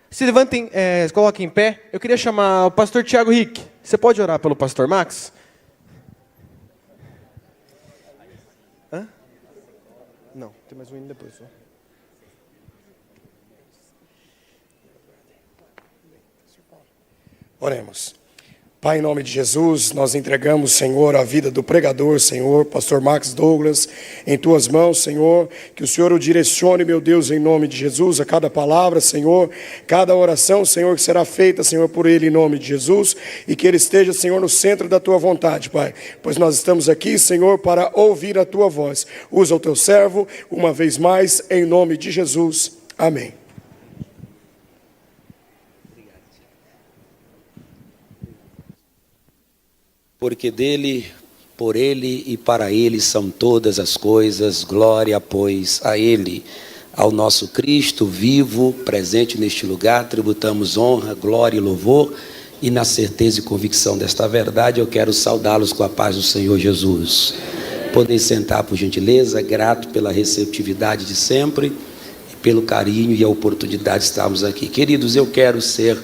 Se levantem, se coloquem em pé. Eu queria chamar o pastor Tiago Rick. Você pode orar pelo pastor Max? Não, tem mais um indo depois. Oremos. Pai, em nome de Jesus, nós entregamos, Senhor, a vida do pregador, Senhor, pastor Max Douglas, em Tuas mãos, Senhor, que o Senhor o direcione, meu Deus, em nome de Jesus, a cada palavra, Senhor, cada oração, Senhor, que será feita, Senhor, por ele, em nome de Jesus, e que ele esteja, Senhor, no centro da Tua vontade, Pai, pois nós estamos aqui, Senhor, para ouvir a Tua voz. Usa o Teu servo, uma vez mais, em nome de Jesus. Amém. Porque dele, por ele e para ele são todas as coisas, glória, pois, a ele, ao nosso Cristo vivo, presente neste lugar, tributamos honra, glória e louvor, e na certeza e convicção desta verdade, eu quero saudá-los com a paz do Senhor Jesus. Podem sentar, por gentileza, grato pela receptividade de sempre, e pelo carinho e a oportunidade de estarmos aqui. Queridos, eu quero ser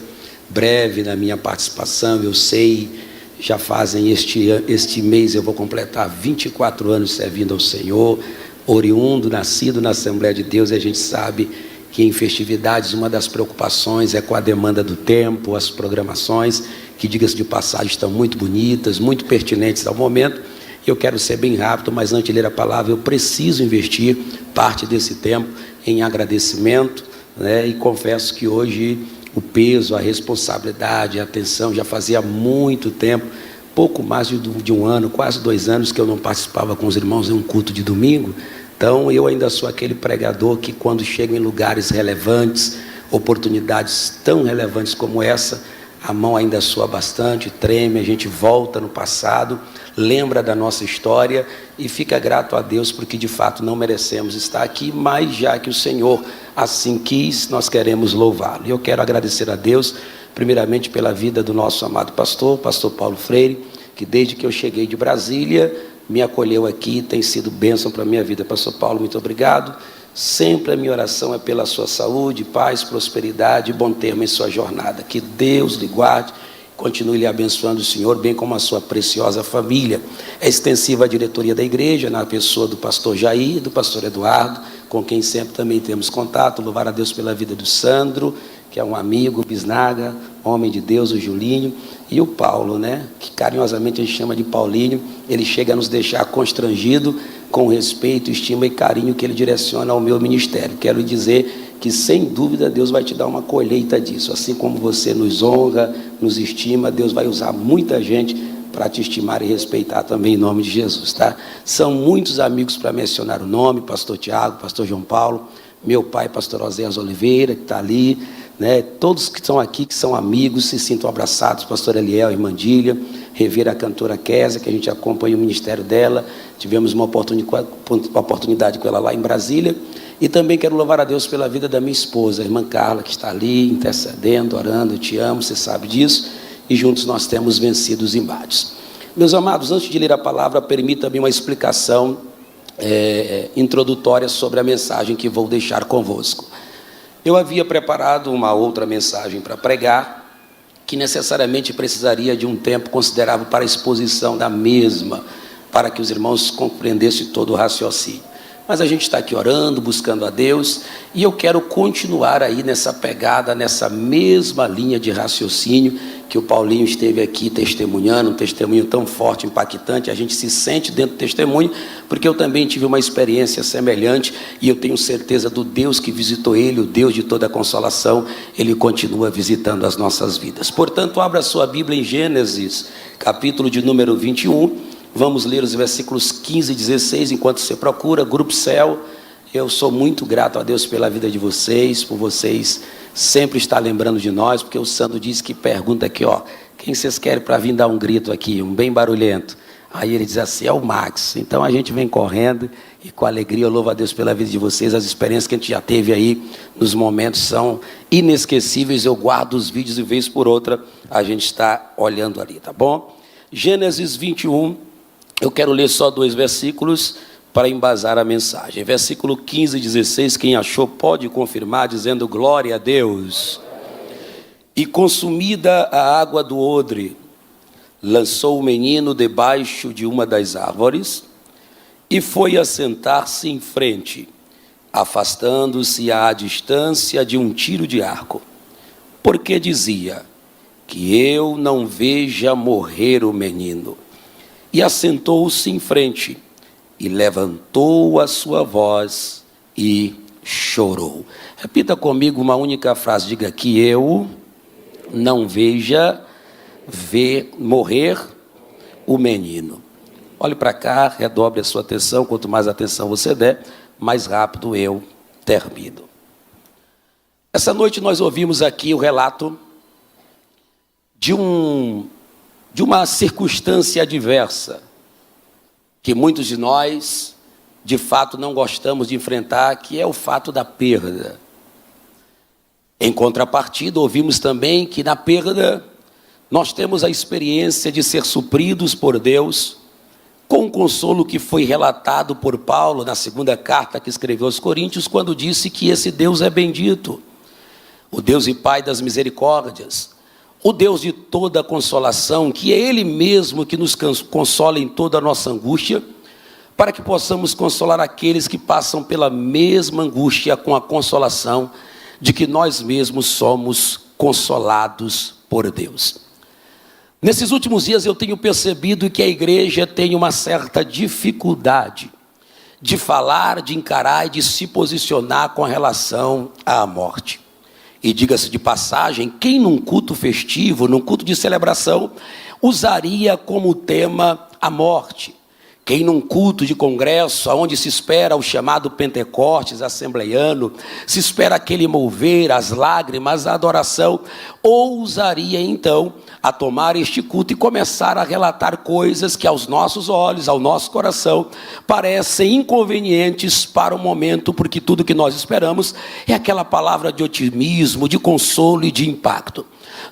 breve na minha participação, eu sei. Já fazem este mês, eu vou completar 24 anos servindo ao Senhor, oriundo, nascido na Assembleia de Deus, e a gente sabe que em festividades uma das preocupações é com a demanda do tempo, as programações, que, diga-se de passagem, estão muito bonitas, muito pertinentes ao momento. Eu quero ser bem rápido, mas antes de ler a palavra, eu preciso investir parte desse tempo em agradecimento, né? E confesso que hoje o peso, a responsabilidade, a atenção, já fazia muito tempo, pouco mais de um ano, quase 2 anos que eu não participava com os irmãos em um culto de domingo. Então eu ainda sou aquele pregador que, quando chego em lugares relevantes, oportunidades tão relevantes como essa, a mão ainda soa bastante, treme, a gente volta no passado, lembra da nossa história e fica grato a Deus, porque de fato não merecemos estar aqui, mas já que o Senhor assim quis, nós queremos louvá-lo. E eu quero agradecer a Deus, primeiramente pela vida do nosso amado pastor Paulo Freire, que desde que eu cheguei de Brasília, me acolheu aqui, tem sido bênção para a minha vida. Pastor Paulo, muito obrigado. Sempre a minha oração é pela sua saúde, paz, prosperidade e bom termo em sua jornada. Que Deus lhe guarde, continue lhe abençoando o Senhor, bem como a sua preciosa família. É extensiva a diretoria da igreja, na pessoa do pastor Jair e do pastor Eduardo, com quem sempre também temos contato. Louvar a Deus pela vida do Sandro, que é um amigo, bisnaga, homem de Deus, o Julinho, e o Paulo, né, que carinhosamente a gente chama de Paulinho. Ele chega a nos deixar constrangido com o respeito, estima e carinho que ele direciona ao meu ministério. Quero dizer que, sem dúvida, Deus vai te dar uma colheita disso. Assim como você nos honra, nos estima, Deus vai usar muita gente para te estimar e respeitar também, em nome de Jesus, tá? São muitos amigos para mencionar o nome: pastor Tiago, pastor João Paulo, meu pai, pastor Oséias Oliveira, que está ali, né? Todos que estão aqui, que são amigos, se sintam abraçados. Pastor Eliel, irmã Dília, rever a cantora Késia, que a gente acompanha o ministério dela, tivemos uma oportunidade com ela lá em Brasília. E também quero louvar a Deus pela vida da minha esposa, a irmã Carla, que está ali intercedendo, orando. Eu te amo, você sabe disso, e juntos nós temos vencido os embates. Meus amados, antes de ler a palavra, permita-me uma explicação introdutória sobre a mensagem que vou deixar convosco. Eu havia preparado uma outra mensagem para pregar, que necessariamente precisaria de um tempo considerável para a exposição da mesma, para que os irmãos compreendessem todo o raciocínio. Mas a gente está aqui orando, buscando a Deus, e eu quero continuar aí nessa pegada, nessa mesma linha de raciocínio que o Paulinho esteve aqui testemunhando, um testemunho tão forte, impactante. A gente se sente dentro do testemunho, porque eu também tive uma experiência semelhante, e eu tenho certeza do Deus que visitou ele, o Deus de toda a consolação, ele continua visitando as nossas vidas. Portanto, abra sua Bíblia em Gênesis, capítulo de número 21, vamos ler os versículos 15 e 16, enquanto você procura. Grupo Céu, eu sou muito grato a Deus pela vida de vocês, por vocês sempre estar lembrando de nós, porque o Sandro disse que pergunta aqui, ó, quem vocês querem para vir dar um grito aqui, um bem barulhento? Aí ele diz assim, é o Max. Então a gente vem correndo e com alegria eu louvo a Deus pela vida de vocês. As experiências que a gente já teve aí nos momentos são inesquecíveis. Eu guardo os vídeos e vez por outra a gente está olhando ali, tá bom? Gênesis 21, eu quero ler só 2 versículos, para embasar a mensagem. Versículo 15 e 16, quem achou pode confirmar, dizendo: glória a Deus. E consumida a água do odre, lançou o menino debaixo de uma das árvores e foi assentar-se em frente, afastando-se à distância de um tiro de arco, porque dizia: que eu não veja morrer o menino. E assentou-se em frente, e levantou a sua voz e chorou. Repita comigo uma única frase, diga: que eu não veja morrer o menino. Olhe para cá, redobre a sua atenção, quanto mais atenção você der, mais rápido eu termino. Essa noite nós ouvimos aqui o relato de uma circunstância adversa, que muitos de nós, de fato, não gostamos de enfrentar, que é o fato da perda. Em contrapartida, ouvimos também que na perda nós temos a experiência de ser supridos por Deus, com o consolo que foi relatado por Paulo na segunda carta que escreveu aos Coríntios, quando disse que esse Deus é bendito, o Deus e Pai das misericórdias, o Deus de toda a consolação, que é Ele mesmo que nos consola em toda a nossa angústia, para que possamos consolar aqueles que passam pela mesma angústia com a consolação de que nós mesmos somos consolados por Deus. Nesses últimos dias eu tenho percebido que a igreja tem uma certa dificuldade de falar, de encarar e de se posicionar com relação à morte. E diga-se de passagem, quem num culto festivo, num culto de celebração, usaria como tema a morte? Quem num culto de congresso, onde se espera o chamado Pentecostes assembleiano, se espera aquele mover, as lágrimas, a adoração, ousaria então a tomar este culto e começar a relatar coisas que aos nossos olhos, ao nosso coração, parecem inconvenientes para o momento, porque tudo que nós esperamos é aquela palavra de otimismo, de consolo e de impacto.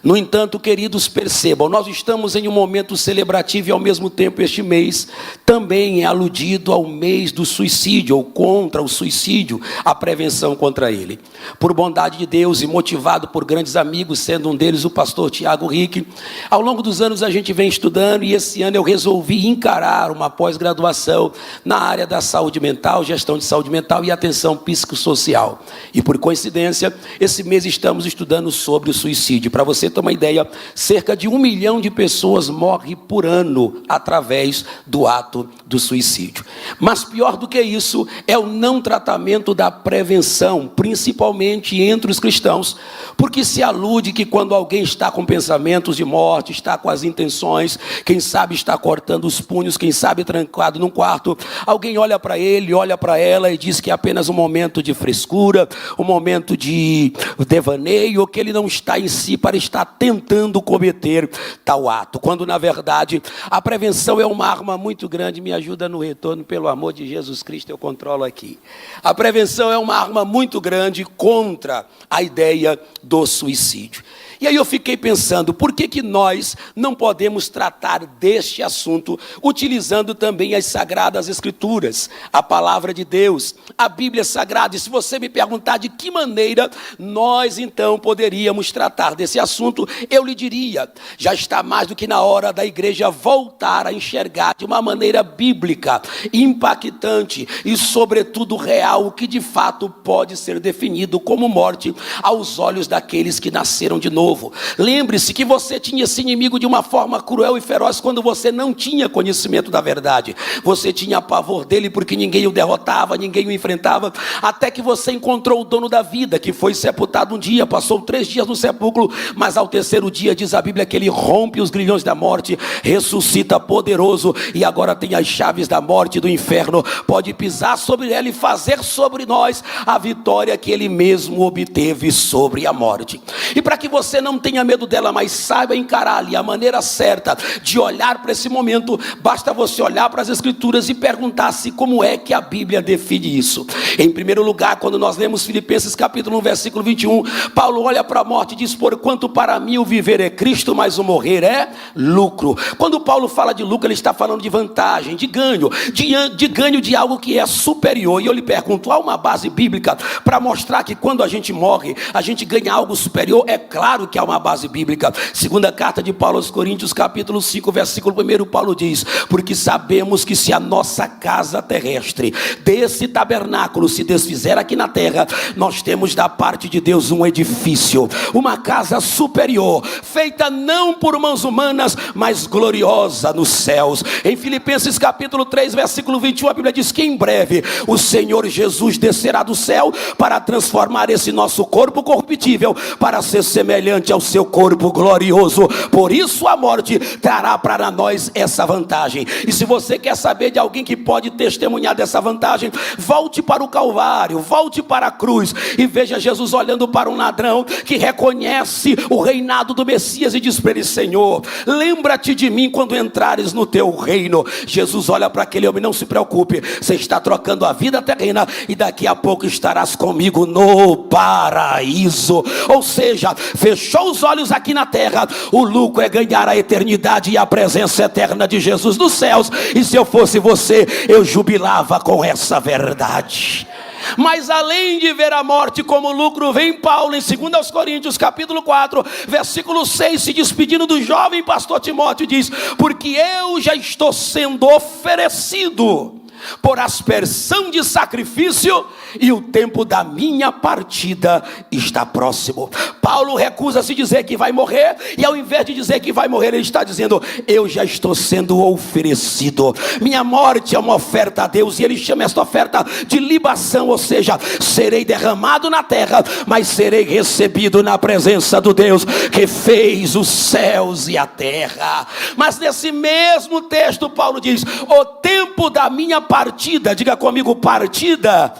No entanto, queridos, percebam, nós estamos em um momento celebrativo e ao mesmo tempo este mês também é aludido ao mês do suicídio, ou contra o suicídio, a prevenção contra ele. Por bondade de Deus e motivado por grandes amigos, sendo um deles o pastor Tiago Rick, ao longo dos anos a gente vem estudando e esse ano eu resolvi encarar uma pós-graduação na área da saúde mental, gestão de saúde mental e atenção psicossocial. E por coincidência, esse mês estamos estudando sobre o suicídio. Para você ter uma ideia, cerca de 1 milhão de pessoas morrem por ano através do ato do suicídio. Mas pior do que isso é o não tratamento da prevenção, principalmente entre os cristãos, porque se alude que quando alguém está com pensamentos de morte, está com as intenções, quem sabe está cortando os punhos, quem sabe trancado num quarto, alguém olha para ele, olha para ela e diz que é apenas um momento de frescura, um momento de devaneio, que ele não está em si para estar tentando cometer tal ato, quando na verdade a prevenção é uma arma muito grande. Me ajuda no retorno, pelo amor de Jesus Cristo, eu controlo aqui. A prevenção é uma arma muito grande contra a ideia do suicídio. E aí eu fiquei pensando, por que nós não podemos tratar deste assunto utilizando também as Sagradas Escrituras, a Palavra de Deus, a Bíblia Sagrada? E se você me perguntar de que maneira nós então poderíamos tratar desse assunto, eu lhe diria, já está mais do que na hora da igreja voltar a enxergar de uma maneira bíblica, impactante e sobretudo real, o que de fato pode ser definido como morte aos olhos daqueles que nasceram de novo. Lembre-se que você tinha esse inimigo de uma forma cruel e feroz quando você não tinha conhecimento da verdade. Você tinha pavor dele porque ninguém o derrotava, ninguém o enfrentava, até que você encontrou o dono da vida, que foi sepultado um dia, passou 3 dias no sepulcro, mas ao 3º dia diz a Bíblia que ele rompe os grilhões da morte, ressuscita poderoso e agora tem as chaves da morte e do inferno, pode pisar sobre ela e fazer sobre nós a vitória que ele mesmo obteve sobre a morte. E para que você você não tenha medo dela, mas saiba encará-la. E a maneira certa de olhar para esse momento, basta você olhar para as Escrituras e perguntar-se como é que a Bíblia define isso. Em primeiro lugar, quando nós lemos Filipenses capítulo 1, versículo 21, Paulo olha para a morte e diz: porquanto para mim o viver é Cristo, mas o morrer é lucro. Quando Paulo fala de lucro, ele está falando de vantagem, de ganho, de ganho de algo que é superior. E eu lhe pergunto, há uma base bíblica para mostrar que quando a gente morre, a gente ganha algo superior? É claro que há uma base bíblica. Segunda carta de Paulo aos Coríntios, capítulo 5, versículo 1, Paulo diz: porque sabemos que se a nossa casa terrestre desse tabernáculo se desfizer aqui na terra, nós temos da parte de Deus um edifício, uma casa superior, feita não por mãos humanas, mas gloriosa nos céus. Em Filipenses capítulo 3, versículo 21, a Bíblia diz que em breve o Senhor Jesus descerá do céu para transformar esse nosso corpo corruptível para ser semelhante ao seu corpo glorioso. Por isso a morte trará para nós essa vantagem. E se você quer saber de alguém que pode testemunhar dessa vantagem, volte para o Calvário, volte para a cruz e veja Jesus olhando para um ladrão que reconhece o reinado do Messias e diz para ele: Senhor, lembra-te de mim quando entrares no teu reino. Jesus olha para aquele homem: não se preocupe, você está trocando a vida terrena e daqui a pouco estarás comigo no paraíso. Ou seja, fechou os olhos aqui na terra, o lucro é ganhar a eternidade e a presença eterna de Jesus nos céus. E se eu fosse você, eu jubilava com essa verdade. Mas além de ver a morte como lucro, vem Paulo em 2 Coríntios capítulo 4, versículo 6, se despedindo do jovem pastor Timóteo, diz: porque eu já estou sendo oferecido por aspersão de sacrifício, e o tempo da minha partida está próximo. Paulo recusa-se dizer que vai morrer, e ao invés de dizer que vai morrer, ele está dizendo: eu já estou sendo oferecido. Minha morte é uma oferta a Deus, e ele chama esta oferta de libação, ou seja, serei derramado na terra, mas serei recebido na presença do Deus que fez os céus e a terra. Mas nesse mesmo texto Paulo diz: o tempo da minha partida, diga comigo, partida.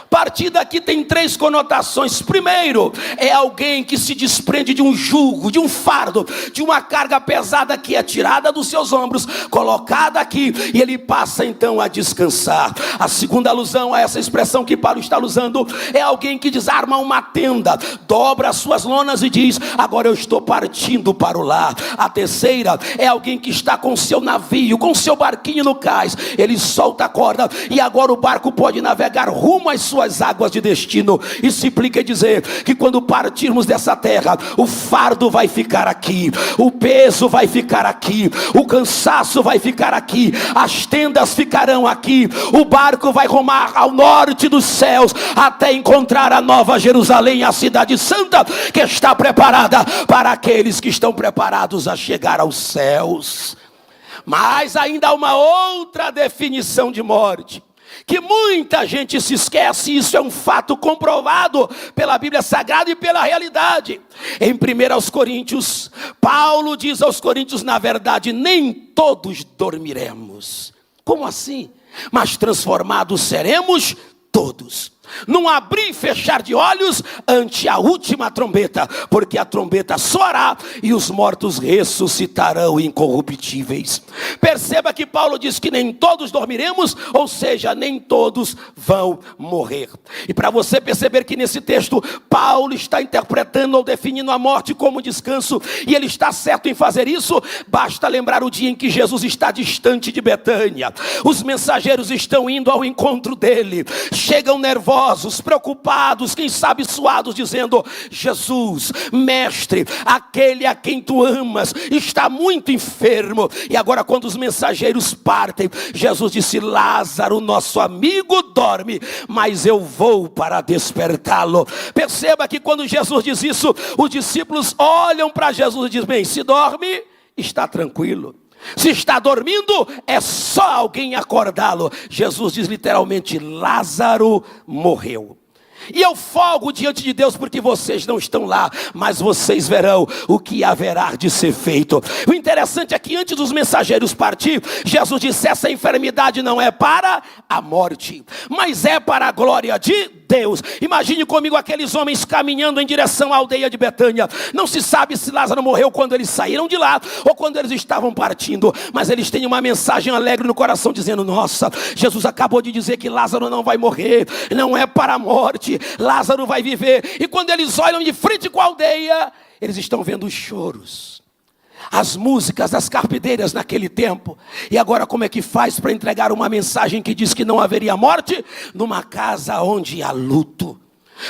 Partida aqui tem 3 conotações. Primeiro, é alguém que se desprende de um jugo, de um fardo, de uma carga pesada que é tirada dos seus ombros, colocada aqui, e ele passa então a descansar. A segunda alusão a essa expressão que Paulo está usando é alguém que desarma uma tenda, dobra as suas lonas e diz: agora eu estou partindo para o lar. A terceira é alguém que está com seu navio, com seu barquinho no cais, ele solta a corda e agora o barco pode navegar rumo às suas águas de destino. Isso implica dizer que quando partirmos dessa terra, o fardo vai ficar aqui, o peso vai ficar aqui, o cansaço vai ficar aqui, as tendas ficarão aqui, o barco vai rumar ao norte dos céus até encontrar a nova Jerusalém, a cidade santa que está preparada para aqueles que estão preparados a chegar aos céus. Mas ainda há uma outra definição de morte que muita gente se esquece, e isso é um fato comprovado pela Bíblia Sagrada e pela realidade. Em 1 Coríntios, Paulo diz aos Coríntios: na verdade, nem todos dormiremos. Como assim? Mas transformados seremos todos, num abrir e fechar de olhos ante a última trombeta, porque a trombeta soará e os mortos ressuscitarão incorruptíveis. Perceba que Paulo diz que nem todos dormiremos, ou seja, nem todos vão morrer. E para você perceber que nesse texto Paulo está interpretando ou definindo a morte como descanso, e ele está certo em fazer isso, basta lembrar o dia em que Jesus está distante de Betânia. Os mensageiros estão indo ao encontro dele, chegam nervosos, preocupados, quem sabe suados, dizendo: Jesus, mestre, aquele a quem tu amas está muito enfermo. E agora quando os mensageiros partem, Jesus disse: Lázaro, nosso amigo, dorme, mas eu vou para despertá-lo. Perceba que quando Jesus diz isso, os discípulos olham para Jesus e dizem: bem, se dorme, está tranquilo. Se está dormindo, é só alguém acordá-lo. Jesus diz literalmente: Lázaro morreu. E eu folgo diante de Deus porque vocês não estão lá, mas vocês verão o que haverá de ser feito. O interessante é que antes dos mensageiros partir, Jesus disse: essa enfermidade não é para a morte, mas é para a glória de Deus. Imagine comigo aqueles homens caminhando em direção à aldeia de Betânia. Não se sabe se Lázaro morreu quando eles saíram de lá ou quando eles estavam partindo, mas eles têm uma mensagem alegre no coração dizendo: nossa, Jesus acabou de dizer que Lázaro não vai morrer, não é para a morte, Lázaro vai viver. E quando eles olham de frente com a aldeia, eles estão vendo os choros, as músicas das carpideiras naquele tempo. E agora como é que faz para entregar uma mensagem que diz que não haveria morte numa casa onde há luto?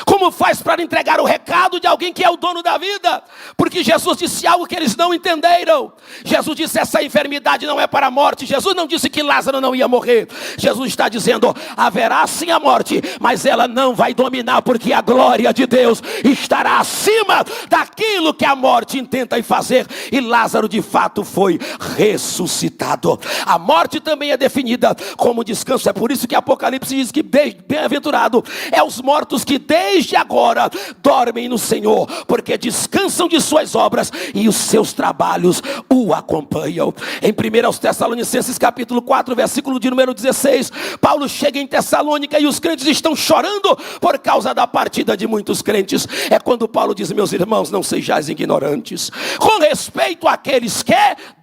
Como faz para entregar o recado de alguém que é o dono da vida? Porque Jesus disse algo que eles não entenderam. Jesus disse: essa enfermidade não é para a morte. Jesus não disse que Lázaro não ia morrer. Jesus está dizendo: haverá sim a morte, mas ela não vai dominar, porque a glória de Deus estará acima daquilo que a morte intenta fazer. E Lázaro de fato foi ressuscitado. A morte também é definida como descanso. É por isso que Apocalipse diz que bem-aventurado é os mortos que desde agora dormem no Senhor, porque descansam de suas obras e os seus trabalhos o acompanham. Em 1 Tessalonicenses capítulo 4, versículo de número 16, Paulo chega em Tessalônica e os crentes estão chorando por causa da partida de muitos crentes. É quando Paulo diz: meus irmãos, não sejais ignorantes com respeito àqueles que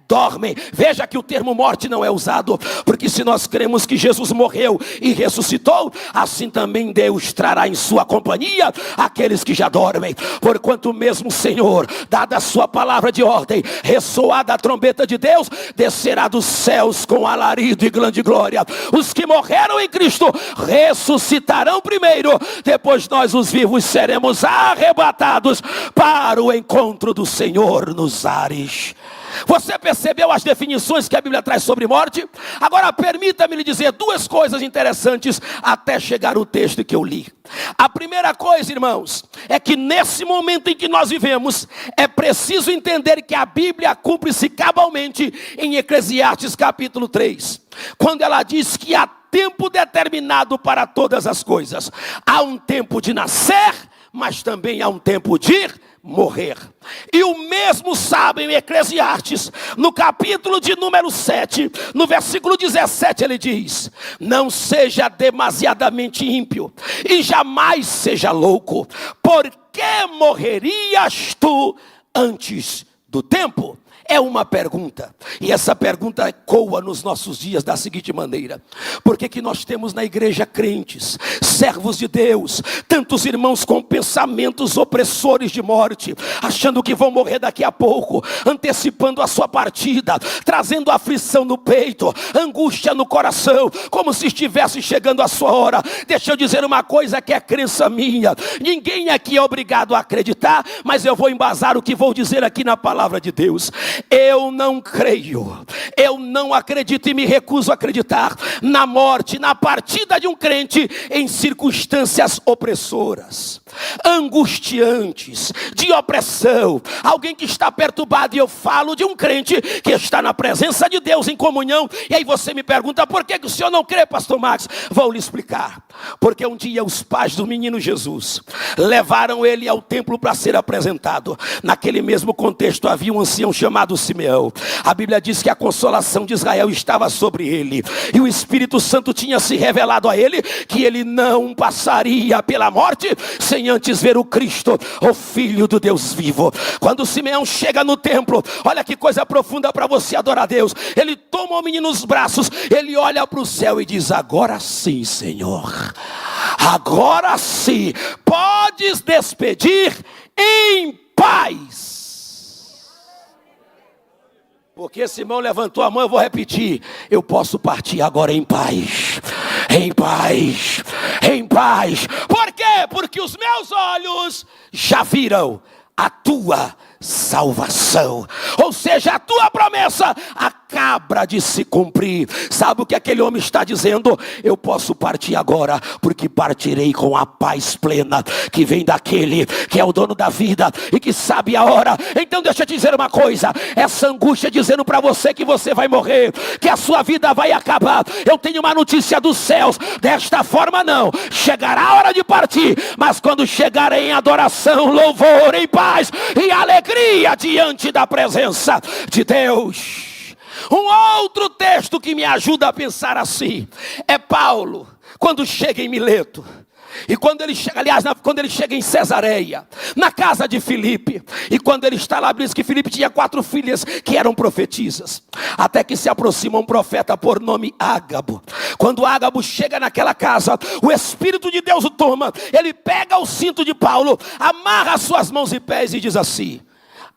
dormem. Veja que o termo morte não é usado, porque se nós cremos que Jesus morreu e ressuscitou, assim também Deus trará em sua companhia aqueles que já dormem. Porquanto mesmo o Senhor, dada a sua palavra de ordem, ressoada a trombeta de Deus, descerá dos céus com alarido e grande glória. Os que morreram em Cristo ressuscitarão primeiro, depois nós os vivos seremos arrebatados para o encontro do Senhor nos ares. Você percebeu as definições que a Bíblia traz sobre morte? Agora permita-me lhe dizer duas coisas interessantes até chegar o texto que eu li. A primeira coisa, irmãos, é que nesse momento em que nós vivemos, é preciso entender que a Bíblia cumpre-se cabalmente em Eclesiastes capítulo 3, quando ela diz que há tempo determinado para todas as coisas. Há um tempo de nascer, mas também há um tempo de morrer. E o mesmo sabe em Eclesiastes, no capítulo de número 7, no versículo 17, ele diz: não seja demasiadamente ímpio e jamais seja louco, porque morrerias tu antes do tempo. É uma pergunta, e essa pergunta ecoa nos nossos dias da seguinte maneira: por que nós temos na igreja crentes, servos de Deus, tantos irmãos com pensamentos opressores de morte, achando que vão morrer daqui a pouco, antecipando a sua partida, trazendo aflição no peito, angústia no coração, como se estivesse chegando a sua hora? Deixa eu dizer uma coisa que é crença minha, ninguém aqui é obrigado a acreditar, mas eu vou embasar o que vou dizer aqui na palavra de Deus. Eu não creio, eu não acredito e me recuso a acreditar na morte, na partida de um crente em circunstâncias opressoras, angustiantes, de opressão. Alguém que está perturbado, e eu falo de um crente que está na presença de Deus em comunhão. E aí você me pergunta: por que o senhor não crê, pastor Max? Vou lhe explicar. Porque um dia os pais do menino Jesus levaram ele ao templo para ser apresentado. Naquele mesmo contexto havia um ancião chamado Simeão. A Bíblia diz que a consolação de Israel estava sobre ele, e o Espírito Santo tinha se revelado a ele que ele não passaria pela morte sem antes ver o Cristo, o Filho do Deus vivo. Quando Simeão chega no templo, olha que coisa profunda para você adorar a Deus. Ele toma o menino nos braços, ele olha para o céu e diz: agora sim, Senhor, agora sim, podes despedir em paz. Porque Simão levantou a mão, eu vou repetir: eu posso partir agora em paz, em paz, em paz. Por quê? Porque os meus olhos já viram a tua salvação, ou seja, a tua promessa acaba de se cumprir. Sabe o que aquele homem está dizendo? Eu posso partir agora, porque partirei com a paz plena que vem daquele que é o dono da vida e que sabe a hora. Então deixa eu te dizer uma coisa: essa angústia dizendo para você que você vai morrer, que a sua vida vai acabar, eu tenho uma notícia dos céus: desta forma não, chegará a hora de partir, mas quando chegar em adoração, louvor, em paz e alegria diante da presença de Deus. Um outro texto que me ajuda a pensar assim é Paulo, quando chega em Mileto. E quando ele chega, aliás, quando ele chega em Cesareia, na casa de Filipe, e quando ele está lá, diz que Filipe tinha 4 filhas que eram profetisas, até que se aproxima um profeta por nome Ágabo. Quando Ágabo chega naquela casa, o Espírito de Deus o toma, ele pega o cinto de Paulo, amarra suas mãos e pés e diz assim: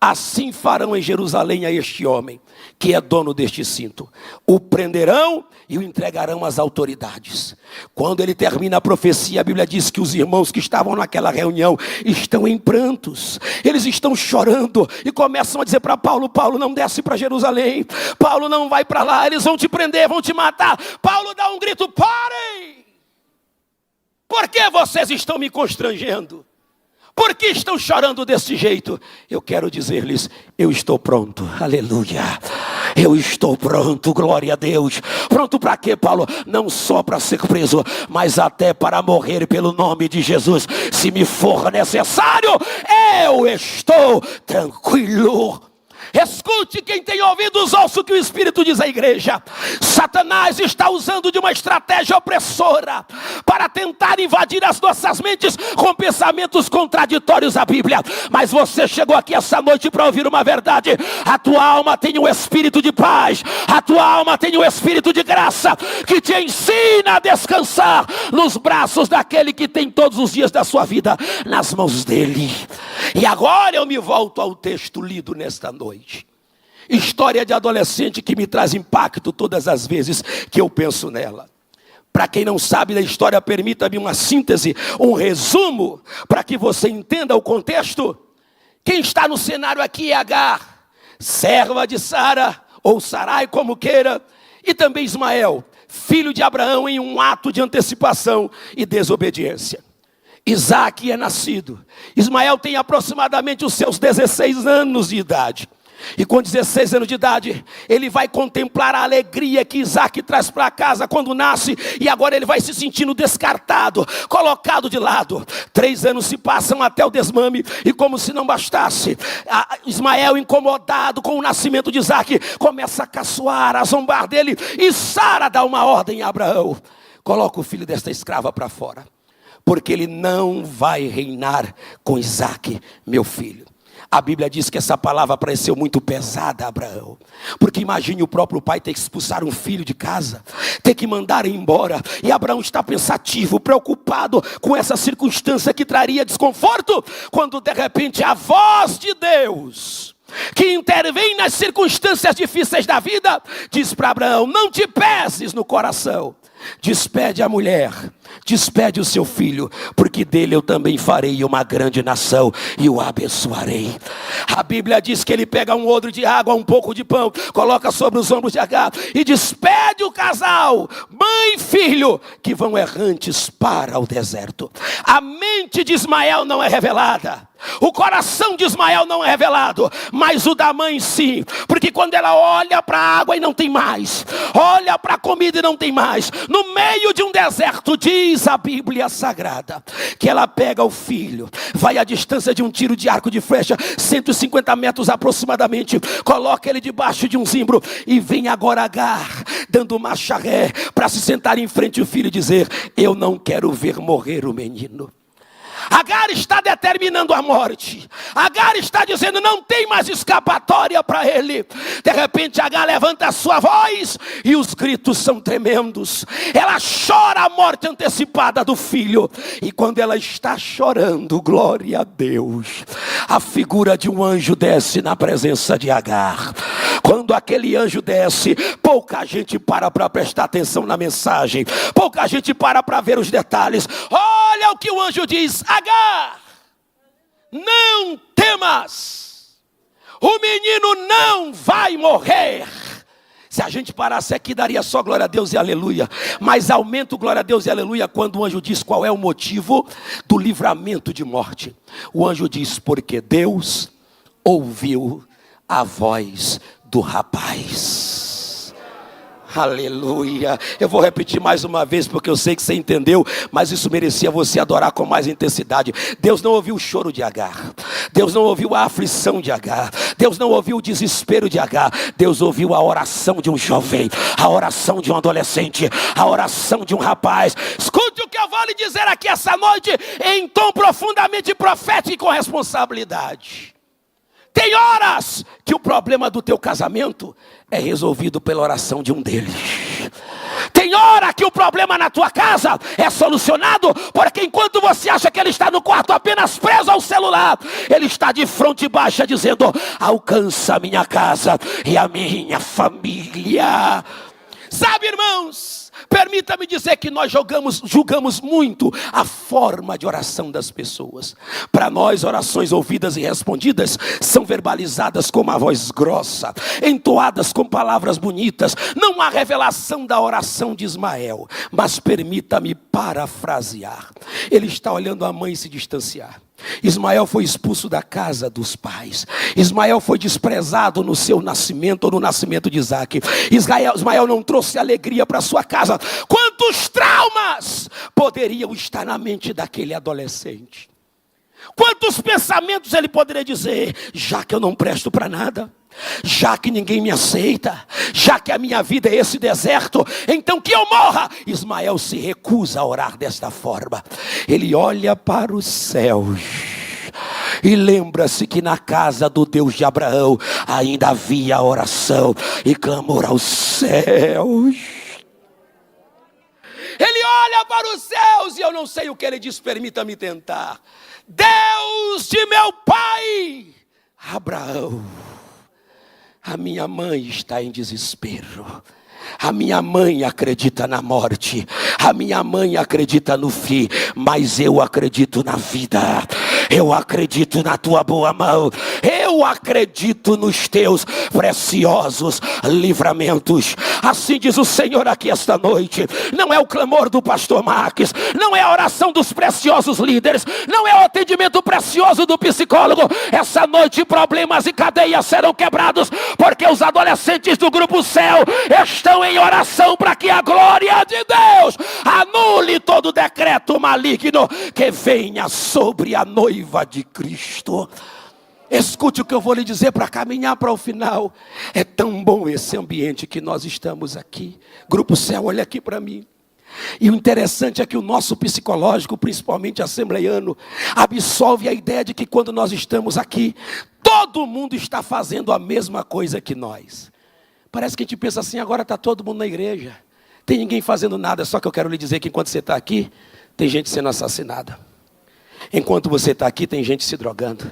assim farão em Jerusalém a este homem, que é dono deste cinto. O prenderão e o entregarão às autoridades. Quando ele termina a profecia, a Bíblia diz que os irmãos que estavam naquela reunião estão em prantos. Eles estão chorando e começam a dizer para Paulo: Paulo, não desce para Jerusalém. Paulo, não vai para lá. Eles vão te prender, vão te matar. Paulo dá um grito: parem! Por que vocês estão me constrangendo? Por que estão chorando desse jeito? Eu quero dizer-lhes: eu estou pronto, aleluia. Eu estou pronto, glória a Deus. Pronto para quê, Paulo? Não só para ser preso, mas até para morrer pelo nome de Jesus. Se me for necessário, eu estou tranquilo. Escute, quem tem ouvidos, ouça o que o Espírito diz à igreja. Satanás está usando de uma estratégia opressora para tentar invadir as nossas mentes com pensamentos contraditórios à Bíblia. Mas você chegou aqui essa noite para ouvir uma verdade. A tua alma tem um espírito de paz, a tua alma tem um espírito de graça, que te ensina a descansar nos braços daquele que tem todos os dias da sua vida nas mãos dele. E agora eu me volto ao texto lido nesta noite. História de adolescente que me traz impacto todas as vezes que eu penso nela. Para quem não sabe da história, permita-me uma síntese, um resumo, para que você entenda o contexto. Quem está no cenário aqui é Agar, serva de Sara, ou Sarai, como queira, e também Ismael, filho de Abraão, em um ato de antecipação e desobediência. Isaac é nascido. Ismael tem aproximadamente os seus 16 anos de idade. E com 16 anos de idade, ele vai contemplar a alegria que Isaac traz para casa quando nasce. E agora ele vai se sentindo descartado, colocado de lado. 3 anos se passam até o desmame. E como se não bastasse, Ismael, incomodado com o nascimento de Isaac, começa a caçoar, a zombar dele. E Sara dá uma ordem a Abraão: coloca o filho desta escrava para fora, porque ele não vai reinar com Isaac, meu filho. A Bíblia diz que essa palavra pareceu muito pesada a Abraão. Porque imagine o próprio pai ter que expulsar um filho de casa, ter que mandar embora. E Abraão está pensativo, preocupado com essa circunstância que traria desconforto, quando de repente a voz de Deus, que intervém nas circunstâncias difíceis da vida, diz para Abraão: não te peses no coração. Despede a mulher, despede o seu filho, porque dele eu também farei uma grande nação e o abençoarei. A Bíblia diz que ele pega um odre de água, um pouco de pão, coloca sobre os ombros de Agar e despede o casal, mãe e filho, que vão errantes para o deserto. A mente de Ismael não é revelada, o coração de Ismael não é revelado, mas o da mãe sim. Porque quando ela olha para a água e não tem mais, olha para a comida e não tem mais, no meio de um deserto, diz a Bíblia Sagrada, que ela pega o filho, vai à distância de um tiro de arco de flecha, 150 metros aproximadamente, coloca ele debaixo de um zimbro, e vem agora Agar, dando marcha ré, para se sentar em frente ao filho e dizer: eu não quero ver morrer o menino. Agar está determinando a morte. Agar está dizendo: não tem mais escapatória para ele. De repente Agar levanta a sua voz e os gritos são tremendos. Ela chora a morte antecipada do filho. E quando ela está chorando, glória a Deus, a figura de um anjo desce na presença de Agar. Quando aquele anjo desce, pouca gente para prestar atenção na mensagem, pouca gente para ver os detalhes. Olha o que o anjo diz: Agar, não temas, o menino não vai morrer. Se a gente parasse aqui, daria só glória a Deus e aleluia. Mas aumenta o glória a Deus e aleluia quando o anjo diz qual é o motivo do livramento de morte. O anjo diz: porque Deus ouviu a voz do rapaz. Aleluia. Eu vou repetir mais uma vez, porque eu sei que você entendeu, mas isso merecia você adorar com mais intensidade. Deus não ouviu o choro de Agar, Deus não ouviu a aflição de Agar, Deus não ouviu o desespero de Agar. Deus ouviu a oração de um jovem, a oração de um adolescente, a oração de um rapaz. Escute Escute o que eu vou lhe dizer aqui essa noite, em tom profundamente profético e com responsabilidade. Tem horas que o problema do teu casamento é resolvido pela oração de um deles. Tem hora que o problema na tua casa é solucionado, porque enquanto você acha que ele está no quarto apenas preso ao celular, ele está de fronte baixa dizendo: alcança a minha casa e a minha família. Sabe, irmãos, permita-me dizer que nós julgamos muito a forma de oração das pessoas. Para nós, orações ouvidas e respondidas são verbalizadas com uma voz grossa, entoadas com palavras bonitas. Não há revelação da oração de Ismael, mas permita-me parafrasear. Ele está olhando a mãe se distanciar. Ismael foi expulso da casa dos pais. Ismael foi desprezado no seu nascimento ou no nascimento de Isaac. Ismael não trouxe alegria para sua casa. Quantos traumas poderiam estar na mente daquele adolescente? Quantos pensamentos ele poderia dizer: já que eu não presto para nada, já que ninguém me aceita, já que a minha vida é esse deserto, então que eu morra. Ismael se recusa a orar desta forma. Ele olha para os céus e lembra-se que na casa do Deus de Abraão ainda havia oração e clamor aos céus. Ele olha para os céus e eu não sei o que ele diz, permita-me tentar. Deus de meu pai Abraão, a minha mãe está em desespero. A minha mãe acredita na morte. A minha mãe acredita no fim. Mas eu acredito na vida. Eu acredito na tua boa mão. Eu acredito nos teus preciosos livramentos. Assim diz o Senhor aqui esta noite. Não é o clamor do pastor Max, não é a oração dos preciosos líderes, não é o atendimento precioso do psicólogo. Essa noite problemas e cadeias serão quebrados, porque os adolescentes do Grupo Céu estão em oração para que a glória de Deus anule todo decreto maligno que venha sobre a noiva de Cristo. Escute o que eu vou lhe dizer para caminhar para o final. É tão bom esse ambiente que nós estamos aqui. Grupo Céu, olha aqui para mim. E o interessante é que o nosso psicológico, principalmente assembleiano, absolve a ideia de que quando nós estamos aqui, todo mundo está fazendo a mesma coisa que nós. Parece que a gente pensa assim: agora está todo mundo na igreja, tem ninguém fazendo nada. Só que eu quero lhe dizer que enquanto você está aqui, tem gente sendo assassinada. Enquanto você está aqui, tem gente se drogando.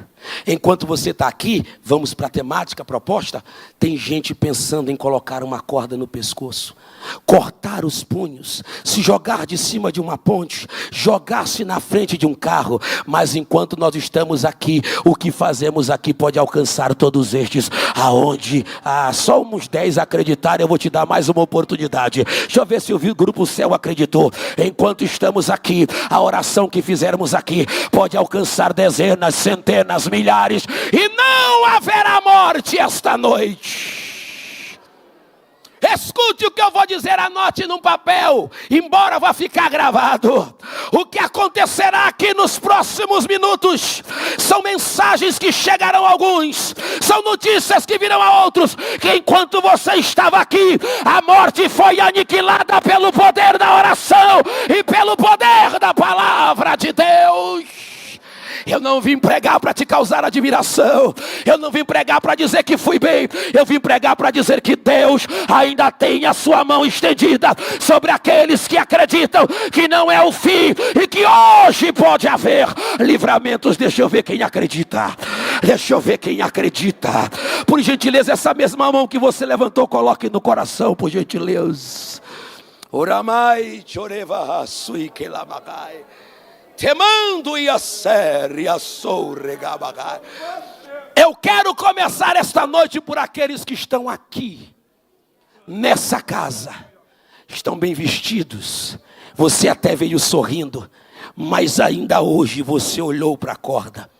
Enquanto você está aqui, vamos para a temática proposta, tem gente pensando em colocar uma corda no pescoço, cortar os punhos, se jogar de cima de uma ponte, jogar-se na frente de um carro. Mas enquanto nós estamos aqui, o que fazemos aqui pode alcançar todos estes. Aonde só uns 10 acreditarem, eu vou te dar mais uma oportunidade. Deixa eu ver se o Grupo Céu acreditou. Enquanto estamos aqui, a oração que fizermos aqui pode alcançar dezenas, centenas, milhares, e não haverá morte esta noite. Escute o que eu vou dizer, anote num papel, embora vá ficar gravado. O que acontecerá aqui nos próximos minutos são mensagens que chegarão a alguns, são notícias que virão a outros, que enquanto você estava aqui, a morte foi aniquilada pelo poder da oração e pelo poder da palavra de Deus. Eu não vim pregar para te causar admiração. Eu não vim pregar para dizer que fui bem. Eu vim pregar para dizer que Deus ainda tem a sua mão estendida sobre aqueles que acreditam que não é o fim e que hoje pode haver livramentos. Deixa eu ver quem acredita. Deixa eu ver quem acredita. Por gentileza, essa mesma mão que você levantou, coloque no coração, por gentileza. Oramai, choreva, sui que lamagai. Temando e a série a sorregabagai. Eu quero começar esta noite por aqueles que estão aqui nessa casa. Estão bem vestidos. Você até veio sorrindo, mas ainda hoje você olhou para a corda.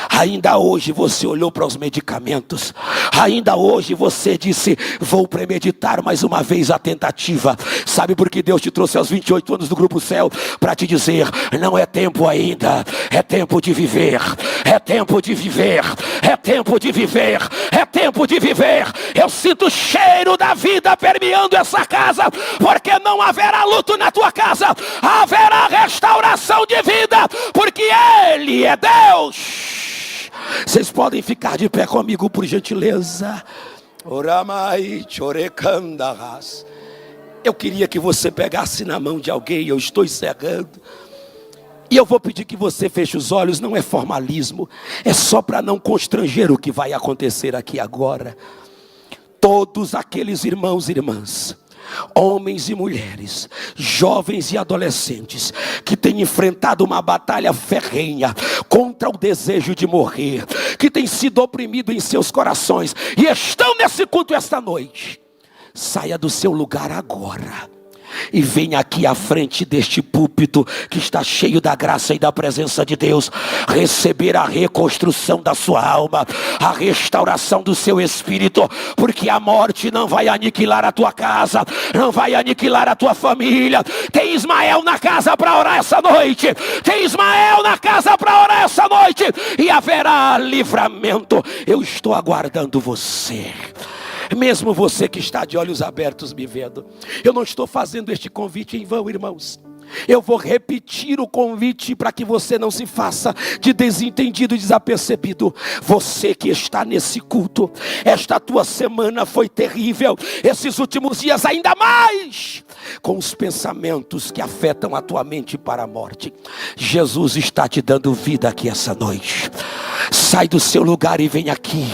Ainda hoje você olhou para os medicamentos. Ainda hoje você disse: vou premeditar mais uma vez a tentativa. Sabe por que Deus te trouxe aos 28 anos do Grupo Céu? Para te dizer: não é tempo ainda. É tempo de viver. É tempo de viver. É tempo de viver. É tempo de viver. Eu sinto o cheiro da vida permeando essa casa. Porque não haverá luto na tua casa. Haverá restauração de vida. Porque Ele é Deus. Vocês podem ficar de pé comigo, por gentileza. Oramai chorecandarras. Eu queria que você pegasse na mão de alguém. Eu estou encerrando. E eu vou pedir que você feche os olhos. Não é formalismo. É só para não constranger o que vai acontecer aqui agora. Todos aqueles irmãos e irmãs, homens e mulheres, jovens e adolescentes, que têm enfrentado uma batalha ferrenha contra o desejo de morrer, que tem sido oprimido em seus corações e estão nesse culto esta noite, saia do seu lugar agora e venha aqui à frente deste púlpito que está cheio da graça e da presença de Deus, receber a reconstrução da sua alma, a restauração do seu espírito, porque a morte não vai aniquilar a tua casa, não vai aniquilar a tua família. Tem Ismael na casa para orar essa noite, tem Ismael na casa para orar essa noite, e haverá livramento. Eu estou aguardando você. Mesmo você que está de olhos abertos me vendo, eu não estou fazendo este convite em vão, irmãos. Eu vou repetir o convite para que você não se faça de desentendido e desapercebido. Você que está nesse culto, esta tua semana foi terrível, esses últimos dias ainda mais, com os pensamentos que afetam a tua mente para a morte. Jesus está te dando vida aqui essa noite. Sai do seu lugar e vem aqui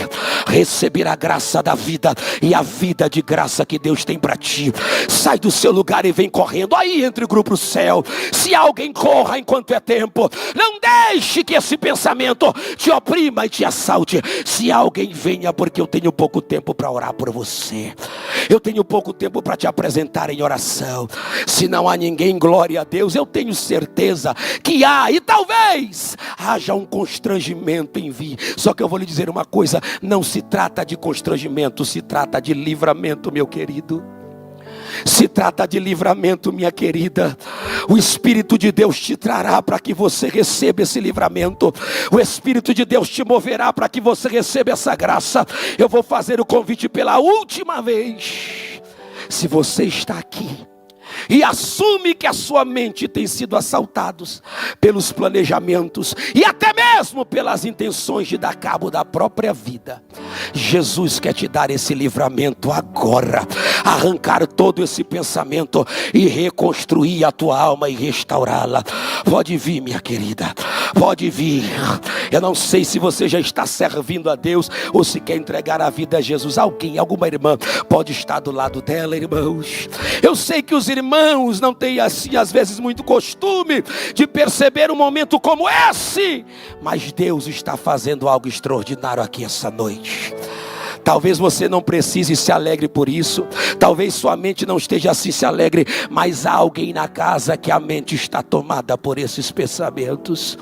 receber a graça da vida e a vida de graça que Deus tem para ti. Sai do seu lugar e vem correndo aí entre o Grupo Céu. Se alguém corra enquanto é tempo, não deixe que esse pensamento te oprima e te assalte. Se alguém venha, porque eu tenho pouco tempo para orar por você, eu tenho pouco tempo para te apresentar em oração. Se não há ninguém, glória a Deus, eu tenho certeza que há, e talvez haja um constrangimento em vir. Só que eu vou lhe dizer uma coisa: não se trata de constrangimento, se trata de livramento, meu querido. Se trata de livramento, minha querida. O Espírito de Deus te trará para que você receba esse livramento. O Espírito de Deus te moverá para que você receba essa graça. Eu vou fazer o convite pela última vez. Se você está aqui e assume que a sua mente tem sido assaltada pelos planejamentos e até mesmo pelas intenções de dar cabo da própria vida, Jesus quer te dar esse livramento agora, arrancar todo esse pensamento e reconstruir a tua alma e restaurá-la. Pode vir, minha querida, pode vir. Eu não sei se você já está servindo a Deus ou se quer entregar a vida a Jesus. Alguém, alguma irmã pode estar do lado dela, irmãos. Eu sei que os irmãos não têm assim às vezes muito costume de perceber um momento como esse, mas Deus está fazendo algo extraordinário aqui essa noite. Talvez você não precise se alegre por isso, talvez sua mente não esteja assim se alegre, mas há alguém na casa que a mente está tomada por esses pensamentos,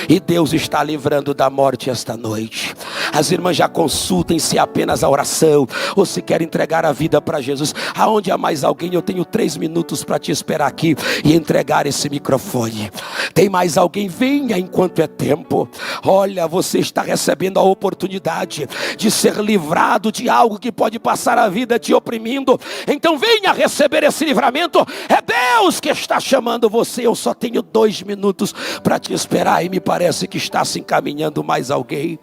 e Deus está livrando da morte esta noite. As irmãs já consultem se é apenas a oração ou se quer entregar a vida para Jesus. Aonde há mais alguém? Eu tenho 3 minutos para te esperar aqui e entregar esse microfone. Tem mais alguém? Venha enquanto é tempo. Olha, você está recebendo a oportunidade de ser livrado de algo que pode passar a vida te oprimindo. Então venha receber esse livramento. É Deus que está chamando você. Eu só tenho 2 minutos para te esperar e me parece que está se encaminhando mais alguém.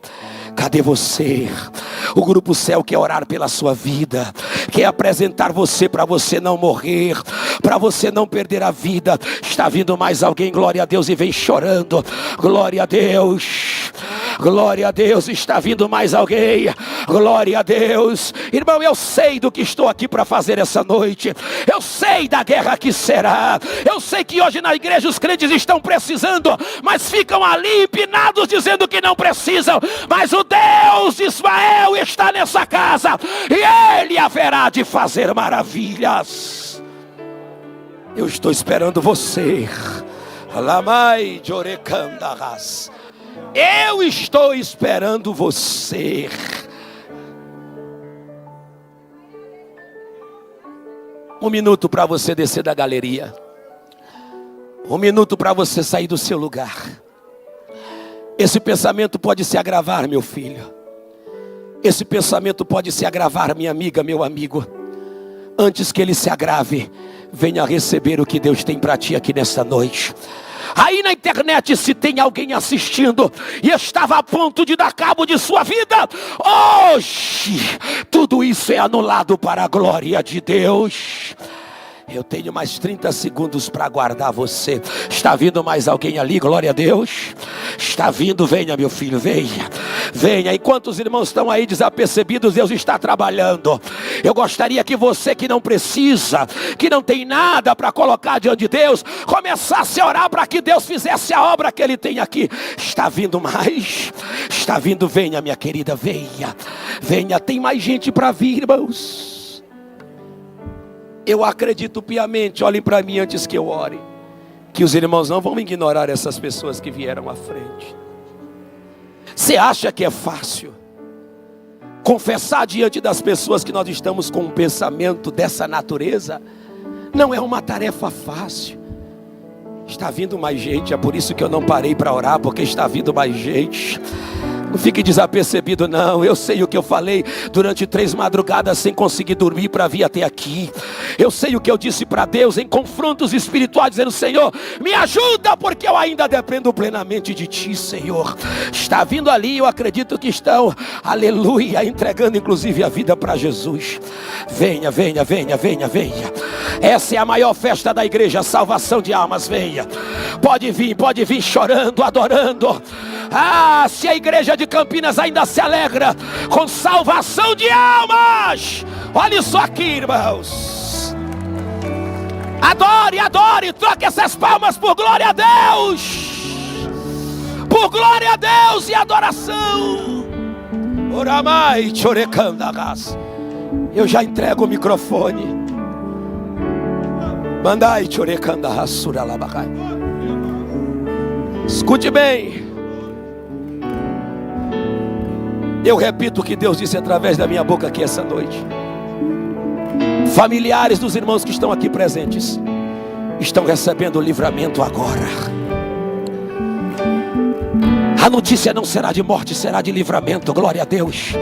Cadê você? O Grupo Céu quer orar pela sua vida, quer apresentar você para você não morrer, para você não perder a vida. Está vindo mais alguém, glória a Deus, e vem chorando. Glória a Deus, glória a Deus. Está vindo mais alguém, glória a Deus. Irmão, eu sei do que estou aqui para fazer essa noite, eu sei da guerra que será, eu sei que hoje na igreja os crentes estão precisando, mas ficam ali empinados dizendo que não precisam. Mas o Deus de Israel está nessa casa e Ele haverá de fazer maravilhas. Eu estou esperando você. Eu estou esperando você. Um minuto para você descer da galeria. Um minuto para você sair do seu lugar. Esse pensamento pode se agravar, meu filho. Esse pensamento pode se agravar, minha amiga, meu amigo. Antes que ele se agrave, venha receber o que Deus tem para ti aqui nesta noite. Aí na internet, se tem alguém assistindo e estava a ponto de dar cabo de sua vida, hoje tudo isso é anulado para a glória de Deus. Eu tenho mais 30 segundos para aguardar você. Está vindo mais alguém ali? Glória a Deus. Está vindo, venha meu filho, venha. Venha, enquanto os irmãos estão aí desapercebidos, Deus está trabalhando. Eu gostaria que você que não precisa, que não tem nada para colocar diante de Deus, começasse a orar para que Deus fizesse a obra que Ele tem aqui. Está vindo mais? Está vindo, venha minha querida, venha. Venha, tem mais gente para vir, irmãos. Eu acredito piamente, olhem para mim antes que eu ore, que os irmãos não vão ignorar essas pessoas que vieram à frente. Você acha que é fácil confessar diante das pessoas que nós estamos com um pensamento dessa natureza? Não é uma tarefa fácil. Está vindo mais gente, é por isso que eu não parei para orar, porque está vindo mais gente. Não fique desapercebido não, eu sei o que eu falei durante 3 madrugadas sem conseguir dormir para vir até aqui. Eu sei o que eu disse para Deus em confrontos espirituais, dizendo: Senhor, me ajuda, porque eu ainda dependo plenamente de Ti, Senhor. Está vindo ali, eu acredito que estão, aleluia, entregando inclusive a vida para Jesus. Venha, venha, venha, venha, venha. Essa é a maior festa da igreja, a salvação de almas, venha. Pode vir chorando, adorando. Ah, se a igreja de Campinas ainda se alegra com salvação de almas, olha isso aqui, irmãos. Adore, adore, troque essas palmas por glória a Deus. Por glória a Deus e adoração. Oramai chorecandagas. Eu já entrego o microfone. Mandai chorecandagassuralabagai. Escute bem. Eu repito o que Deus disse através da minha boca aqui essa noite. Familiares dos irmãos que estão aqui presentes estão recebendo o livramento agora. A notícia não será de morte, será de livramento, glória a Deus.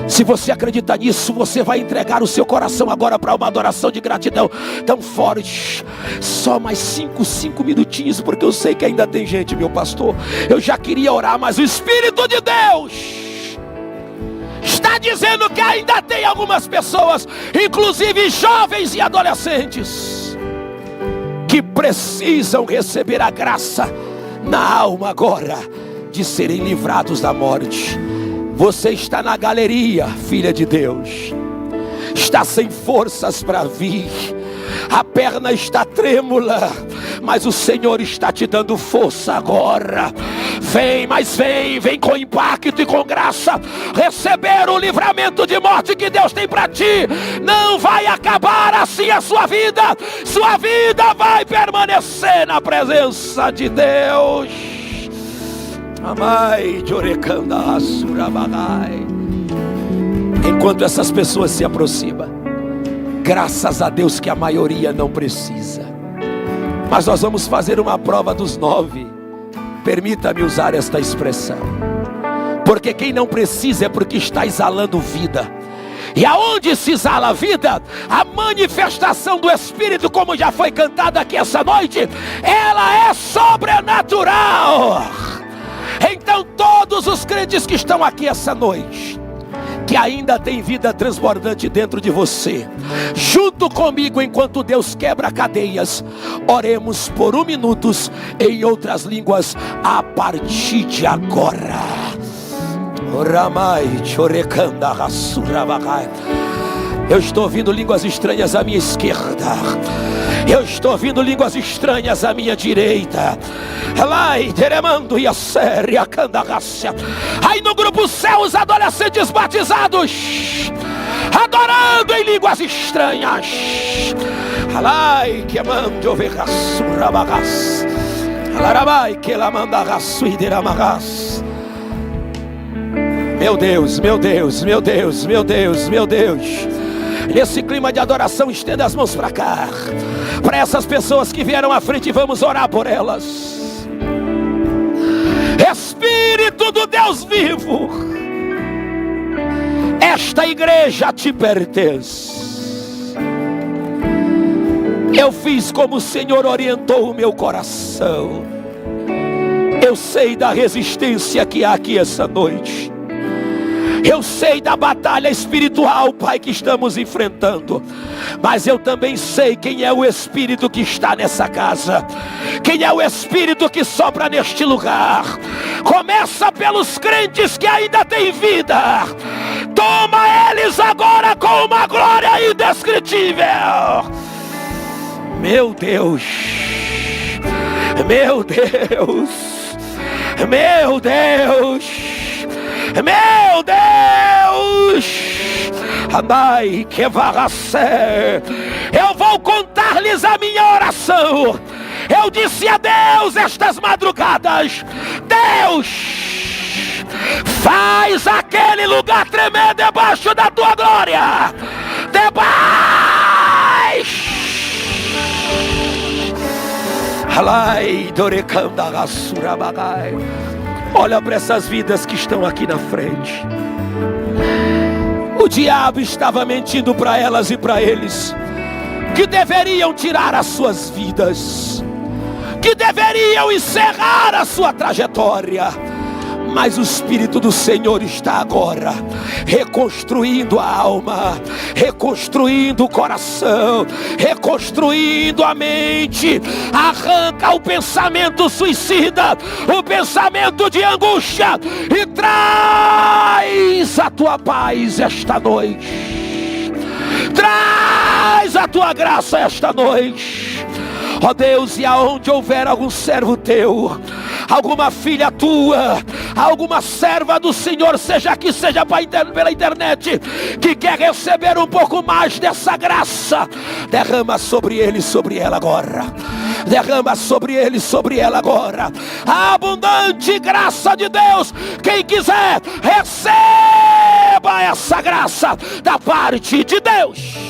Se você acredita nisso, você vai entregar o seu coração agora para uma adoração de gratidão tão forte. Só mais 5 minutinhos, porque eu sei que ainda tem gente, meu pastor. Eu já queria orar, mas o Espírito de Deus está dizendo que ainda tem algumas pessoas, inclusive jovens e adolescentes, que precisam receber a graça na alma agora de serem livrados da morte. Você está na galeria, filha de Deus, está sem forças para vir, a perna está trêmula, mas o Senhor está te dando força agora. Vem, mas vem com impacto e com graça, receber o livramento de morte que Deus tem para ti. Não vai acabar assim a sua vida vai permanecer na presença de Deus. Amai, Jorecanda, Surabagai. Enquanto essas pessoas se aproximam, graças a Deus que a maioria não precisa, mas nós vamos fazer uma prova dos 9. Permita-me usar esta expressão, porque quem não precisa é porque está exalando vida. E aonde se exala a vida, a manifestação do Espírito, como já foi cantado aqui essa noite, ela é sobrenatural. Então todos os crentes que estão aqui essa noite, que ainda tem vida transbordante dentro de você, junto comigo, enquanto Deus quebra cadeias, oremos por 1 minuto em outras línguas a partir de agora. Eu estou ouvindo línguas estranhas à minha esquerda, eu estou ouvindo línguas estranhas à minha direita. Aí no grupo céu, os adolescentes batizados adorando em línguas estranhas. Meu Deus, meu Deus, meu Deus, meu Deus, meu Deus. Nesse clima de adoração, estenda as mãos para cá, para essas pessoas que vieram à frente, vamos orar por elas. Espírito do Deus vivo, esta igreja te pertence. Eu fiz como o Senhor orientou o meu coração. Eu sei da resistência que há aqui essa noite. Eu sei da batalha espiritual, Pai, que estamos enfrentando. Mas eu também sei quem é o Espírito que está nessa casa. Quem é o Espírito que sopra neste lugar. Começa pelos crentes que ainda têm vida. Toma eles agora com uma glória indescritível. Meu Deus. Meu Deus. Meu Deus. Meu Deus, Amai que varacé. Eu vou contar-lhes a minha oração. Eu disse a Deus estas madrugadas: Deus, faz aquele lugar tremer debaixo da tua glória. Debaixo. Alai dorecanda rasurabagai. Olha para essas vidas que estão aqui na frente. O diabo estava mentindo para elas e para eles, que deveriam tirar as suas vidas, que deveriam encerrar a sua trajetória. Mas o Espírito do Senhor está agora reconstruindo a alma, reconstruindo o coração, reconstruindo a mente. Arranca o pensamento suicida, o pensamento de angústia, e traz a tua paz esta noite. Traz a tua graça esta noite. Ó Deus, e aonde houver algum servo teu, alguma filha tua, alguma serva do Senhor, seja aqui, seja pela internet, que quer receber um pouco mais dessa graça, derrama sobre ele e sobre ela agora. Derrama sobre ele e sobre ela agora a abundante graça de Deus. Quem quiser, receba essa graça da parte de Deus.